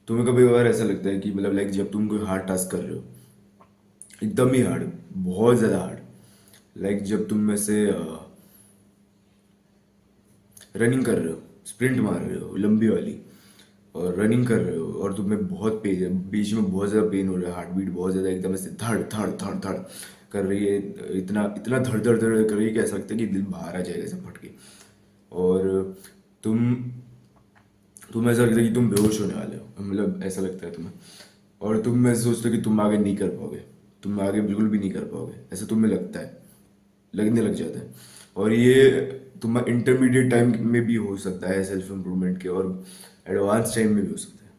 तुम्हें कभी कभार ऐसा लगता है कि मतलब लाइक जब तुम कोई हार्ड टास्क कर रहे हो, एकदम ही हार्ड, बहुत ज़्यादा हार्ड, लाइक जब तुम में से रनिंग कर रहे हो, स्प्रिंट मार रहे हो लंबी वाली, और रनिंग कर रहे हो और तुम्हें बहुत पेज है, बीच में बहुत ज़्यादा पेन हो रहा है, हार्ट बीट बहुत ज़्यादा एकदम से धड़ धड़ धड़ धड़ कर रही है, इतना इतना धड़ धड़ धड़ कर रही है कि ऐसा लगता है कि दिल बाहर आ जाएगा ऐसा फट के। और तुम तुम्हें ऐसा लगता है कि तुम बेहोश होने वाले हो, मतलब ऐसा लगता है तुम्हें, और तुम मैं सोचते हो कि तुम आगे नहीं कर पाओगे, तुम आगे बिल्कुल भी नहीं कर पाओगे, ऐसा तुम्हें लगता है, लगने लग जाता है। और ये तुम्हारा इंटरमीडिएट टाइम में भी हो सकता है सेल्फ इम्प्रूवमेंट के, और एडवांस टाइम में भी हो सकता है।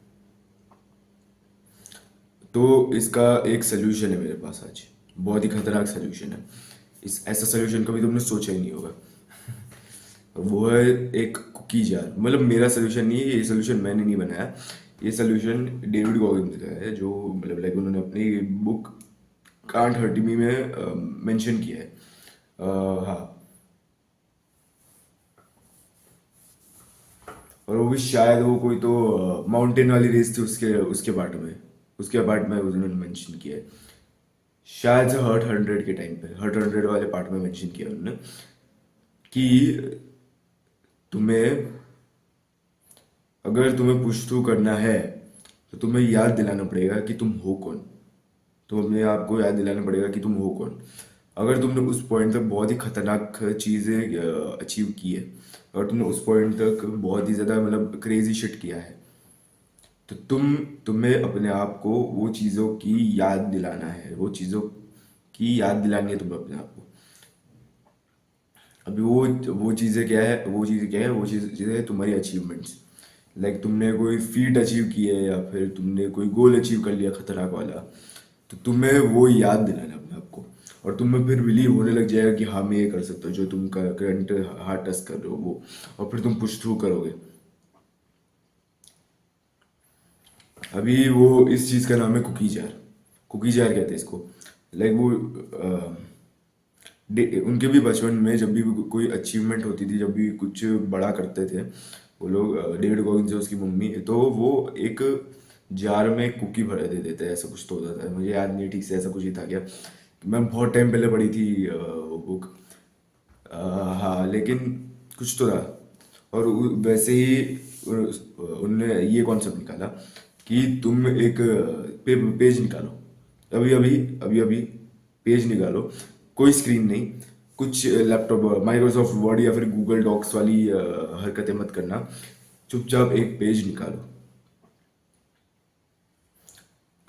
तो इसका एक सोल्यूशन है मेरे पास आज, बहुत ही खतरनाक सोल्यूशन है। इस ऐसा सोल्यूशन कभी तुमने सोचा ही नहीं होगा। वो है एक कुकी जार, मतलब मेरा सोल्यूशन नहीं है, ये सोल्यूशन मैंने नहीं बनाया, ये सोल्यूशन डेविड गॉगिन्स का है, जो मतलब लाइक उन्होंने अपनी बुक कांट हर्ट मी में मेंशन किया है। हाँ, और वो भी शायद वो कोई तो माउंटेन वाली रेस थी, उसके उसके पार्ट में, उसके पार्ट में उन्होंने मेंशन किया है, शायद से हर्ट हंड्रेड के टाइम पे, हर्ट हंड्रेड वाले पार्ट में मेंशन किया उन्होंने कि तुम्हें, अगर तुम्हें पुश थ्रू करना है तो तुम्हें याद दिलाना पड़ेगा कि तुम हो कौन, तो अपने आप को याद दिलाना पड़ेगा कि तुम हो कौन। अगर तुमने उस पॉइंट तक बहुत ही खतरनाक चीज़ें अचीव की है, अगर तुमने उस पॉइंट तक बहुत ही ज़्यादा मतलब क्रेजी शिट किया है, तो तुम्हें अपने आप को वो चीज़ों की याद दिलाना है, वो चीज़ों की याद दिलानी है तुम्हें अपने आप को। अभी वो चीज़ें क्या है, वो चीज़ें क्या है, वो चीज़ें है तुम्हारी अचीवमेंट्स, लाइक तुमने कोई फीट अचीव की है या फिर तुमने कोई गोल अचीव कर लिया खतरनाक वाला, तो तुम्हें वो याद दिलाना है अपने आप को, और तुम्हें फिर बिलीव होने लग जाएगा कि हाँ मैं ये कर सकता हूँ, जो तुम करंट हार्ड टच कर रहे हो वो, और फिर तुम पुश थ्रू करोगे। अभी वो इस चीज़ का नाम है कुकी जार, कुकी जार कहते हैं इसको। लाइक वो उनके भी बचपन में जब भी कोई अचीवमेंट होती थी, जब भी कुछ बड़ा करते थे वो लोग, डेविड गॉगिन्स जो उसकी मम्मी, तो वो एक जार में कुकी भर दे देते हैं, ऐसा कुछ तो होता था, मुझे याद नहीं है ठीक से, ऐसा कुछ ही था क्या, मैं बहुत टाइम पहले पढ़ी थी वो बुक। हाँ, लेकिन कुछ तो था। और वैसे ही उनने ये कॉन्सेप्ट निकाला कि तुम एक पेज निकालो, अभी अभी अभी अभी पेज निकालो, कोई स्क्रीन नहीं, कुछ लैपटॉप माइक्रोसॉफ्ट वर्ड या फिर गूगल डॉक्स वाली हरकतें मत करना, चुपचाप एक पेज निकालो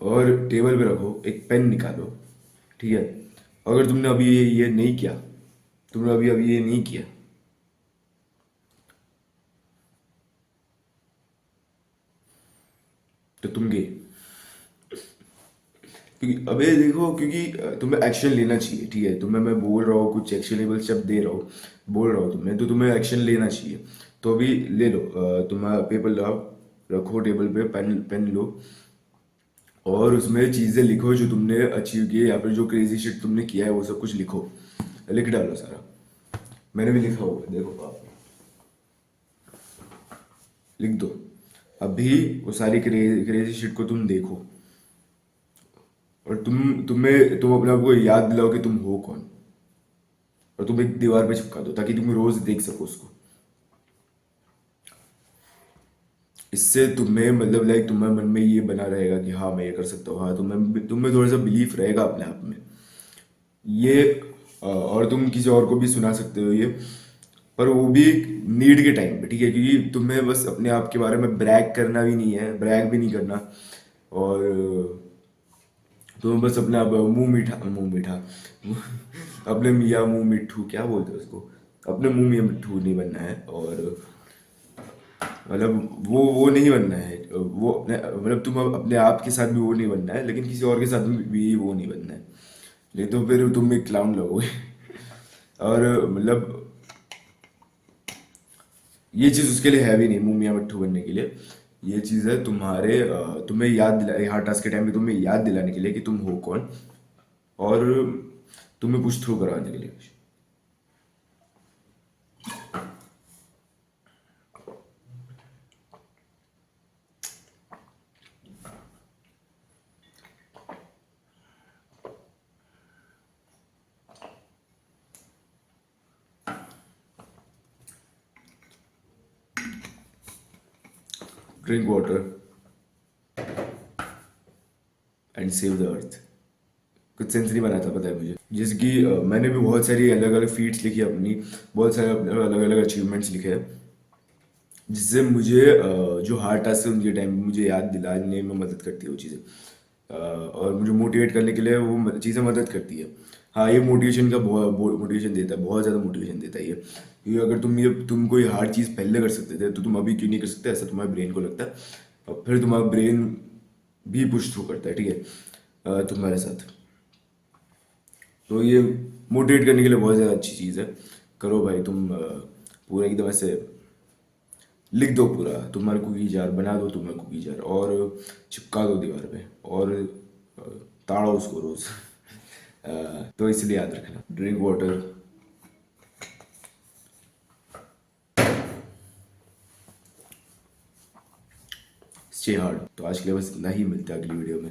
और टेबल पे रखो, एक पेन निकालो, ठीक है। अगर तुमने अभी ये नहीं किया, तुमने अभी अभी ये नहीं किया, तो तुम गए, क्योंकि अबे देखो, क्योंकि तुम्हें एक्शन लेना चाहिए, ठीक है, तुम्हें मैं बोल रहा हूँ कुछ एक्शनेबल शब्द दे रहा हूँ, बोल रहा हूँ तुम्हें, तो तुम्हें एक्शन लेना चाहिए। तो अभी ले लो, तुम्हारा पेपर लाओ, रखो टेबल पे, पेन पेन लो, और उसमें चीज़ें लिखो जो तुमने अचीव किए, या फिर जो क्रेजी शिट तुमने किया है वो सब कुछ लिखो, लिख डालो सारा। मैंने भी लिखा हुआ है, देखो आप, लिख दो। अभी वो सारी क्रेजी शिट को तुम देखो, और तुम अपने आप को याद दिलाओ कि तुम हो कौन, और तुम एक दीवार पे चिपका दो ताकि तुम रोज देख सको उसको। इससे तुम्हें मतलब लाइक तुम्हारे मन में ये बना रहेगा कि हाँ मैं ये कर सकता हूँ, हाँ तुम्हें तुम्हें थोड़ा सा बिलीफ रहेगा अपने आप में ये। और तुम किसी और को भी सुना सकते हो ये, पर वो भी नीड के टाइम पे, ठीक है, क्योंकि तुम्हें बस अपने आप के बारे में ब्रैग करना भी नहीं है, ब्रैग भी नहीं करना, और तुम्हें बस अपने आप मुंह मीठा अपने मियाँ मुंह मिट्ठू क्या बोलते हैं उसको, अपने मुंह मियाँ मिट्ठू नहीं बनना है, और मतलब वो नहीं बनना है, वो अपने मतलब तुम अपने आप के साथ भी वो नहीं बनना है, लेकिन किसी और के साथ भी वो नहीं बनना है, नहीं तो फिर तुम एक क्लाउन लगोगे। और मतलब ये चीज़ उसके लिए है भी नहीं, मुंह मियाँ मिट्ठू बनने के लिए, ये चीज़ है तुम्हारे तुम्हें याद दिला, हर टास्क के टाइम पे तुम्हें याद दिलाने के लिए कि तुम हो कौन, और तुम्हें पुश थ्रू करवाने के लिए। Drink water and save the earth. कुछ सेंस नहीं बना था, पता है मुझे। जैसे कि मैंने भी बहुत सारी अलग अलग फीट्स लिखी है अपनी, बहुत सारे अपने अलग अलग अचीवमेंट्स लिखे हैं, जिससे मुझे जो हार्ड टास्क है उनके टाइम मुझे याद दिलाने में मदद करती है वो चीज़ें। और मुझे मोटिवेट करने के लिए वो चीज़ें मदद करती है। हाँ, ये मोटिवेशन का बहुत मोटिवेशन देता है, बहुत ज़्यादा मोटिवेशन देता है ये। क्योंकि अगर तुम कोई हार्ड चीज़ पहले कर सकते थे तो तुम अभी क्यों नहीं कर सकते, ऐसा तुम्हारे ब्रेन को लगता है। और फिर तुम्हारा ब्रेन भी पुश थ्रू करता है, ठीक है, तुम्हारे साथ। तो ये मोटिवेट करने के लिए बहुत ज़्यादा अच्छी चीज़ है। करो भाई तुम, पूरा एकदम ऐसे लिख दो पूरा, तुम्हारा कुकी जार बना दो, तुम्हारा कुकी जार, और चिपका दो दीवार पे, और अ, ताड़ो उसको रोज। तो इसलिए याद रखना, ड्रिंक वाटर, स्टे हार्ड। तो आज के लिए बस इतना ही, मिलता है अगली वीडियो में।